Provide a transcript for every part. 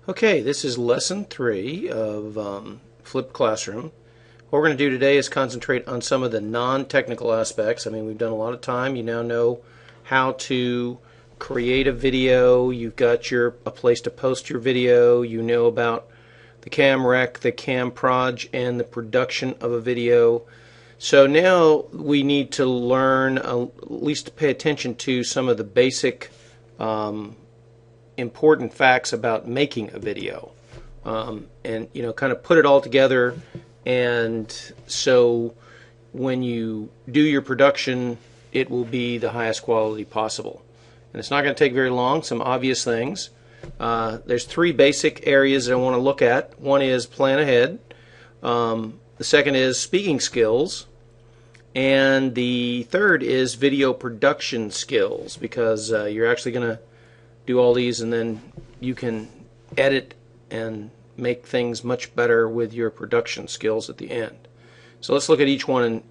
Okay, this is lesson 3 of Flipped Classroom. What we're going to do today is concentrate on some of the non-technical aspects. I mean, we've done a lot of time. You now know how to create a video. You've got a place to post your video. You know about the cam rec, the cam proj, and the production of a video. So now we need to learn, at least to pay attention to some of the basic important facts about making a video, and kind of put it all together, and so when you do your production it will be the highest quality possible. And it's not going to take very long. Some obvious things. There's 3 basic areas that I want to look at. One is plan ahead, the second is speaking skills, and the third is video production skills, because you're actually going to do all these and then you can edit and make things much better with your production skills at the end. So let's look at each one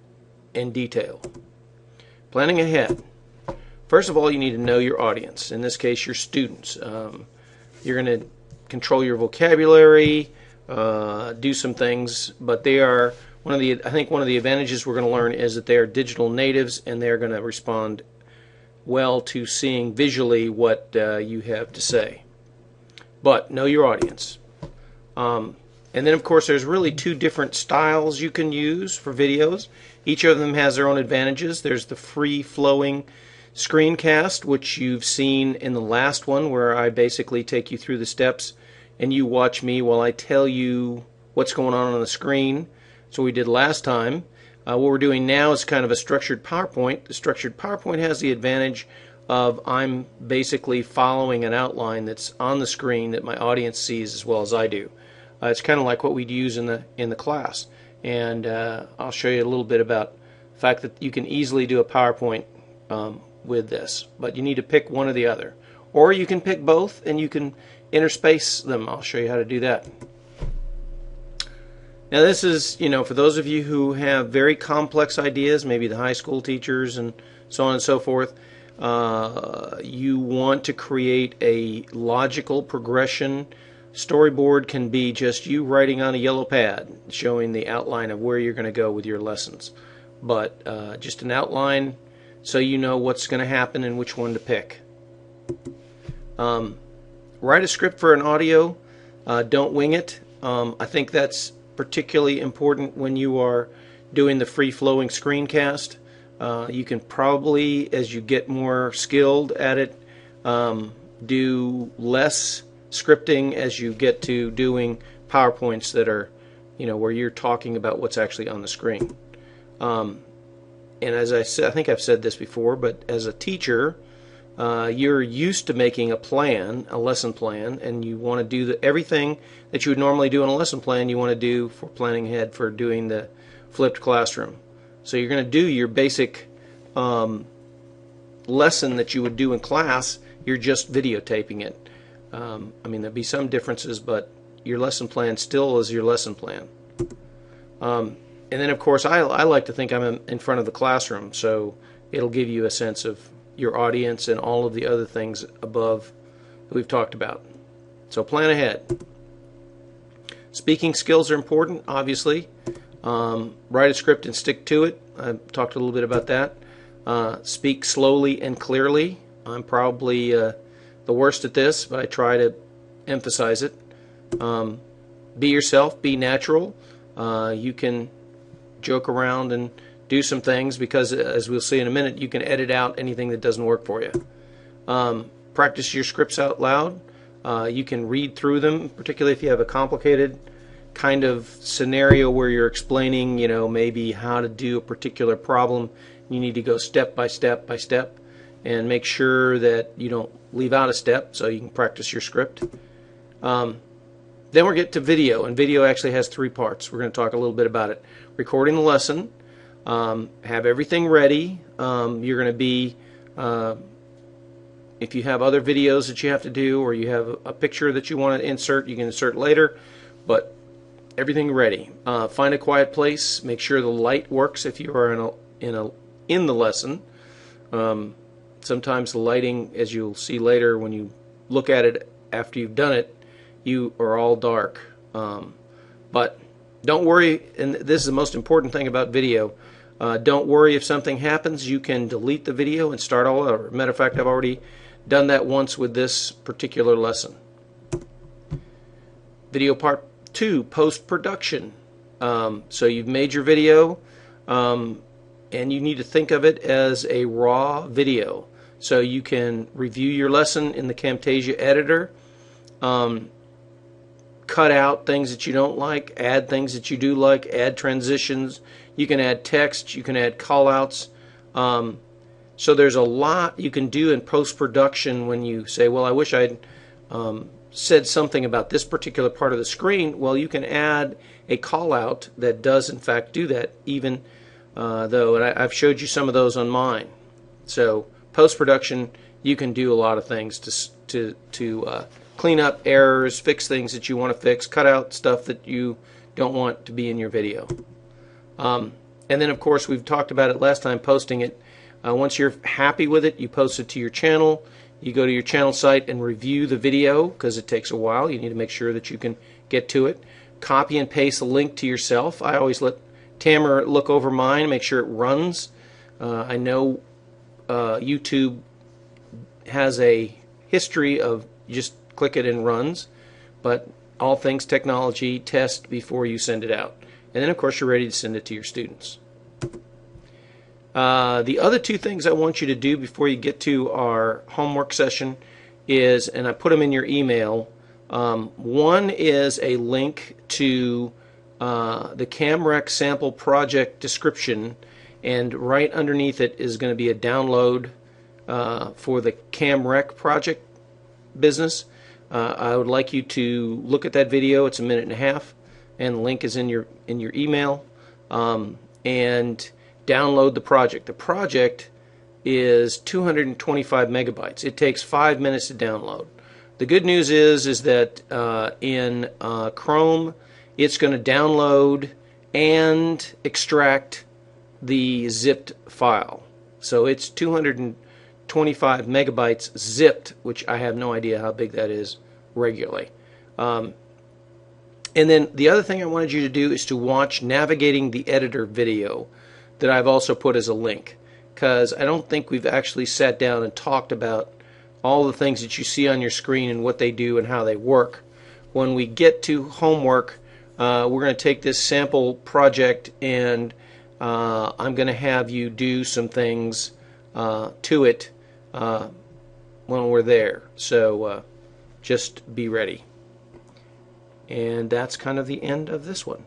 in detail. Planning ahead. First of all, you need to know your audience. In this case, your students. You're going to control your vocabulary, do some things, but they are I think one of the advantages we're going to learn is that they are digital natives and they're going to respond well to seeing visually what you have to say. But know your audience. And then of course there's really 2 different styles you can use for videos. Each of them has their own advantages. There's the free-flowing screencast, which you've seen in the last one, where I basically take you through the steps and you watch me while I tell you what's going on the screen. So we did last time. What we're doing now is kind of a structured PowerPoint. The structured PowerPoint has the advantage of I'm basically following an outline that's on the screen that my audience sees as well as I do. It's kind of like what we'd use in the class, and I'll show you a little bit about the fact that you can easily do a PowerPoint with this, but you need to pick one or the other, or you can pick both and you can interspace them. I'll show you how to do that. Now this is, for those of you who have very complex ideas, maybe the high school teachers and so on and so forth, you want to create a logical progression. Storyboard can be just you writing on a yellow pad, showing the outline of where you're going to go with your lessons. But just an outline so you know what's going to happen and which one to pick. Write a script for an audio. Don't wing it. I think that's particularly important when you are doing the free-flowing screencast. You can probably, as you get more skilled at it, do less scripting as you get to doing PowerPoints that are, where you're talking about what's actually on the screen. And as I said, I think I've said this before, but as a teacher, you're used to making a plan, a lesson plan, and you want to do everything that you would normally do in a lesson plan, you want to do for planning ahead for doing the flipped classroom. So you're going to do your basic lesson that you would do in class, you're just videotaping it. I mean, there'll be some differences, but your lesson plan still is your lesson plan. And then of course I like to think I'm in front of the classroom, so it'll give you a sense of your audience and all of the other things above that we've talked about. So plan ahead. Speaking skills are important, obviously. Write a script and stick to it. I've talked a little bit about that. Speak slowly and clearly. I'm probably the worst at this, but I try to emphasize it. Be yourself, be natural. You can joke around and do some things, because as we'll see in a minute, you can edit out anything that doesn't work for you. Practice your scripts out loud. You can read through them, particularly if you have a complicated kind of scenario where you're explaining, maybe how to do a particular problem. You need to go step by step by step and make sure that you don't leave out a step, so you can practice your script. Then we'll get to video, and video actually has 3 parts. We're going to talk a little bit about it. Recording the lesson. Have everything ready. You're going to be, if you have other videos that you have to do, or you have a picture that you want to insert, you can insert later, but everything ready. Find a quiet place. Make sure the light works if you are in the lesson. Sometimes the lighting, as you'll see later when you look at it after you've done it, you are all dark. But don't worry, and this is the most important thing about video. Don't worry if something happens. You can delete the video and start all over. Matter of fact, I've already done that once with this particular lesson. Video part 2, post-production. So you've made your video, and you need to think of it as a raw video. So you can review your lesson in the Camtasia editor, cut out things that you don't like, add things that you do like, add transitions. You can add text, you can add callouts. So there's a lot you can do in post-production when you say, well, I wish I'd said something about this particular part of the screen. Well, you can add a callout that does in fact do that, even though, and I've showed you some of those on mine. So post-production, you can do a lot of things to clean up errors, fix things that you want to fix, cut out stuff that you don't want to be in your video. And then, of course, we've talked about it last time, posting it. Once you're happy with it, you post it to your channel. You go to your channel site and review the video, because it takes a while. You need to make sure that you can get to it. Copy and paste the link to yourself. I always let Tamara look over mine and make sure it runs. I know YouTube has a history of just click it and runs, but all things technology, test before you send it out. And then, of course, you're ready to send it to your students. The other two things I want you to do before you get to our homework session is, and I put them in your email, one is a link to the CamRec sample project description, and right underneath it is going to be a download for the CamRec project business. I would like you to look at that video. It's 1.5 minutes, and the link is in your email, and download the project. The project is 225 megabytes. It takes 5 minutes to download. The good news is that in Chrome, it's going to download and extract the zipped file. So it's 225 megabytes zipped, which I have no idea how big that is regularly. And then the other thing I wanted you to do is to watch Navigating the Editor video that I've also put as a link, because I don't think we've actually sat down and talked about all the things that you see on your screen and what they do and how they work. When we get to homework, we're going to take this sample project, and I'm going to have you do some things to it when we're there. So just be ready. And that's kind of the end of this one.